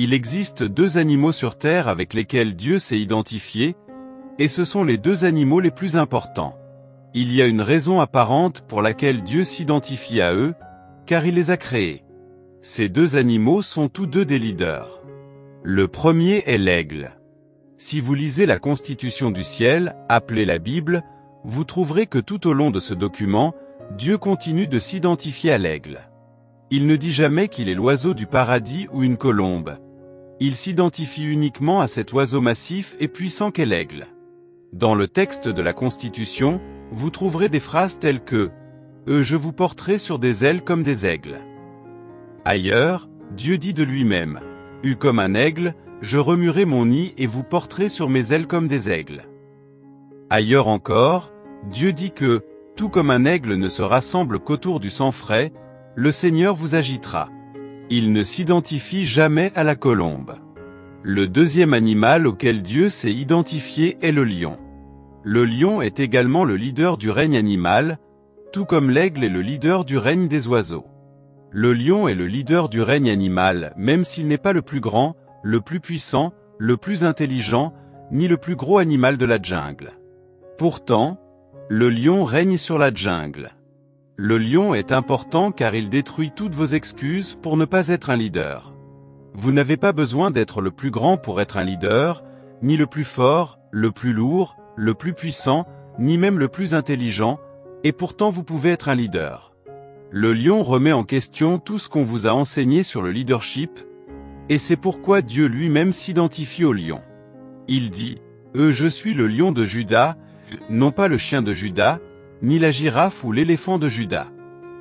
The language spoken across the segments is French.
Il existe deux animaux sur Terre avec lesquels Dieu s'est identifié, et ce sont les deux animaux les plus importants. Il y a une raison apparente pour laquelle Dieu s'identifie à eux, car il les a créés. Ces deux animaux sont tous deux des leaders. Le premier est l'aigle. Si vous lisez la Constitution du ciel, appelée la Bible, vous trouverez que tout au long de ce document, Dieu continue de s'identifier à l'aigle. Il ne dit jamais qu'il est l'oiseau du paradis ou une colombe. Il s'identifie uniquement à cet oiseau massif et puissant qu'est l'aigle. Dans le texte de la Constitution, vous trouverez des phrases telles que « je vous porterai sur des ailes comme des aigles ». Ailleurs, Dieu dit de lui-même « comme un aigle, je remuerai mon nid et vous porterai sur mes ailes comme des aigles ». Ailleurs encore, Dieu dit que « tout comme un aigle ne se rassemble qu'autour du sang frais, le Seigneur vous agitera ». Il ne s'identifie jamais à la colombe. Le deuxième animal auquel Dieu s'est identifié est le lion. Le lion est également le leader du règne animal, tout comme l'aigle est le leader du règne des oiseaux. Le lion est le leader du règne animal, même s'il n'est pas le plus grand, le plus puissant, le plus intelligent, ni le plus gros animal de la jungle. Pourtant, le lion règne sur la jungle. Le lion est important car il détruit toutes vos excuses pour ne pas être un leader. Vous n'avez pas besoin d'être le plus grand pour être un leader, ni le plus fort, le plus lourd, le plus puissant, ni même le plus intelligent, et pourtant vous pouvez être un leader. Le lion remet en question tout ce qu'on vous a enseigné sur le leadership, et c'est pourquoi Dieu lui-même s'identifie au lion. Il dit « je suis le lion de Juda », non pas le chien de Juda, ni la girafe ou l'éléphant de Juda.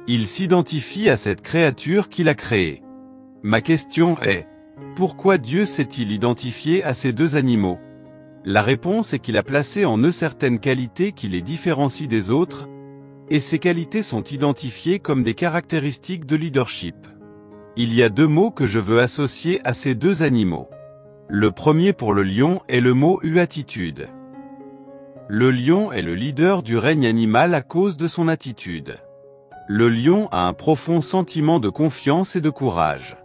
Il s'identifie à cette créature qu'il a créée. Ma question est, pourquoi Dieu s'est-il identifié à ces deux animaux? La réponse est qu'il a placé en eux certaines qualités qui les différencient des autres, et ces qualités sont identifiées comme des caractéristiques de leadership. Il y a deux mots que je veux associer à ces deux animaux. Le premier pour le lion est le mot attitude. Le lion est le leader du règne animal à cause de son attitude. Le lion a un profond sentiment de confiance et de courage.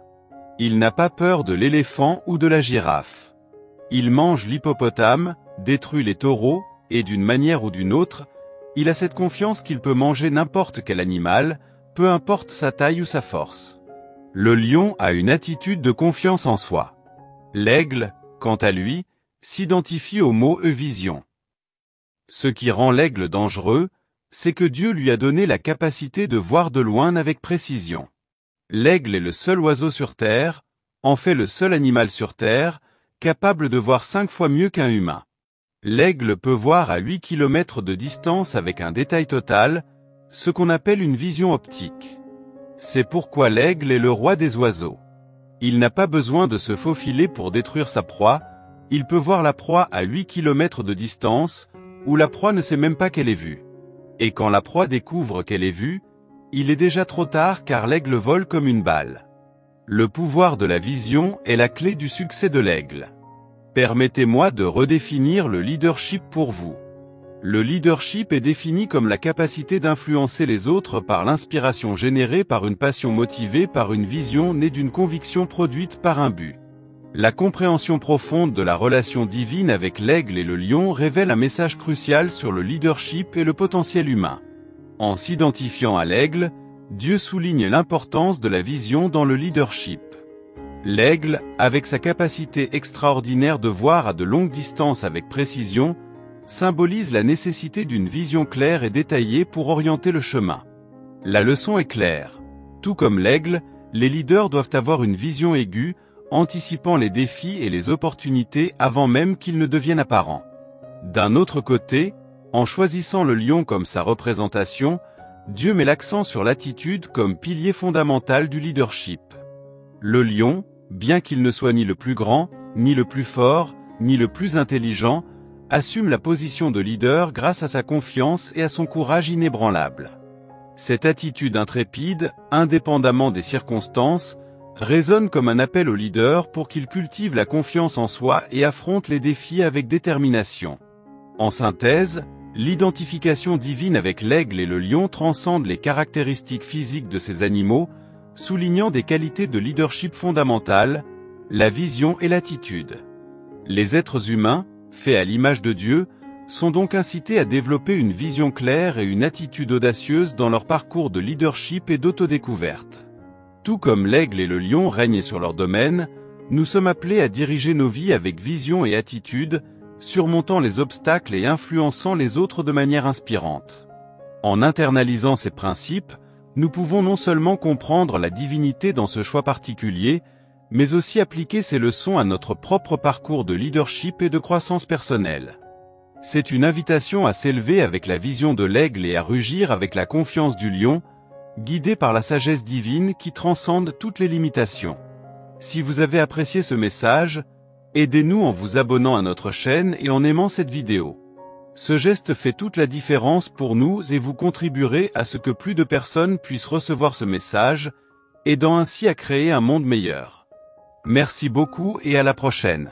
Il n'a pas peur de l'éléphant ou de la girafe. Il mange l'hippopotame, détruit les taureaux, et d'une manière ou d'une autre, il a cette confiance qu'il peut manger n'importe quel animal, peu importe sa taille ou sa force. Le lion a une attitude de confiance en soi. L'aigle, quant à lui, s'identifie au mot vision. Ce qui rend l'aigle dangereux, c'est que Dieu lui a donné la capacité de voir de loin avec précision. L'aigle est le seul oiseau sur Terre, en fait le seul animal sur Terre, capable de voir 5 fois mieux qu'un humain. L'aigle peut voir à 8 km de distance avec un détail total, ce qu'on appelle une vision optique. C'est pourquoi l'aigle est le roi des oiseaux. Il n'a pas besoin de se faufiler pour détruire sa proie, il peut voir la proie à 8 km de distance, où la proie ne sait même pas qu'elle est vue. Et quand la proie découvre qu'elle est vue, il est déjà trop tard car l'aigle vole comme une balle. Le pouvoir de la vision est la clé du succès de l'aigle. Permettez-moi de redéfinir le leadership pour vous. Le leadership est défini comme la capacité d'influencer les autres par l'inspiration générée par une passion motivée par une vision née d'une conviction produite par un but. La compréhension profonde de la relation divine avec l'aigle et le lion révèle un message crucial sur le leadership et le potentiel humain. En s'identifiant à l'aigle, Dieu souligne l'importance de la vision dans le leadership. L'aigle, avec sa capacité extraordinaire de voir à de longues distances avec précision, symbolise la nécessité d'une vision claire et détaillée pour orienter le chemin. La leçon est claire. Tout comme l'aigle, les leaders doivent avoir une vision aiguë, anticipant les défis et les opportunités avant même qu'ils ne deviennent apparents. D'un autre côté, en choisissant le lion comme sa représentation, Dieu met l'accent sur l'attitude comme pilier fondamental du leadership. Le lion, bien qu'il ne soit ni le plus grand, ni le plus fort, ni le plus intelligent, assume la position de leader grâce à sa confiance et à son courage inébranlable. Cette attitude intrépide, indépendamment des circonstances, résonne comme un appel au leader pour qu'il cultive la confiance en soi et affronte les défis avec détermination. En synthèse, l'identification divine avec l'aigle et le lion transcende les caractéristiques physiques de ces animaux, soulignant des qualités de leadership fondamentales, la vision et l'attitude. Les êtres humains, faits à l'image de Dieu, sont donc incités à développer une vision claire et une attitude audacieuse dans leur parcours de leadership et d'autodécouverte. Tout comme l'aigle et le lion règnent sur leur domaine, nous sommes appelés à diriger nos vies avec vision et attitude, surmontant les obstacles et influençant les autres de manière inspirante. En internalisant ces principes, nous pouvons non seulement comprendre la divinité dans ce choix particulier, mais aussi appliquer ces leçons à notre propre parcours de leadership et de croissance personnelle. C'est une invitation à s'élever avec la vision de l'aigle et à rugir avec la confiance du lion, guidé par la sagesse divine qui transcende toutes les limitations. Si vous avez apprécié ce message, aidez-nous en vous abonnant à notre chaîne et en aimant cette vidéo. Ce geste fait toute la différence pour nous et vous contribuerez à ce que plus de personnes puissent recevoir ce message, aidant ainsi à créer un monde meilleur. Merci beaucoup et à la prochaine.